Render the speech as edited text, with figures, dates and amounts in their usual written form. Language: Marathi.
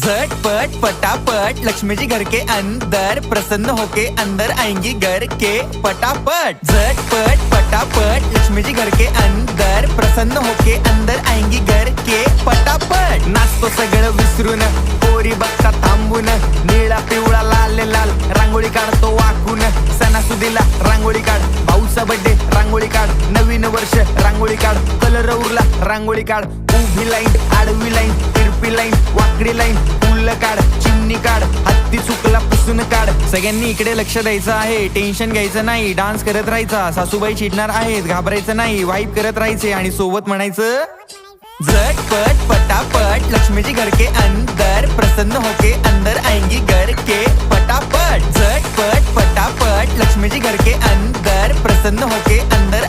झटपट फटाफट लक्ष्मी जी घर के अंदर प्रसन्न होके अंदर आएंगी घर के फटाफट। झटपट फटाफट लक्ष्मी जी घर के अंदर प्रसन्न होके अंदर आएंगी घर के फटाफट। नाचतो सगळं विसरून पोरी बघता थांबून, निळा पिवळा लाल लाल रांगोळी काढतो वाकून। सणासुदीला रांगोळी काढ, भाऊचा बर्थडे रांगोळी काढ, नवीन वर्ष रांगोळी काढ, कलर उरला रांगोळी काढ। उभी लाईन, आडवी लाईन, तिरपी लाईन, वाकडी लाईन, फुल काढ, चिमणी काढ, हत्ती चुकला पुसून काढ। सगळ्यांनी इकडे लक्ष द्यायचं आहे, टेन्शन घ्यायचं नाही, डान्स करत राहायचा। सासूबाई चिडणार आहेत, घाबरायचं नाही, वाईप करत राहायचे आणि सोबत म्हणायचं झटपट फटाफट लक्ष्मी जी घर के अंदर प्रसन्न होके अंदर आएंगी घर के फटाफट। झटपट फटाफट लक्ष्मी जी घर के अंदर प्रसन्न होके अंदर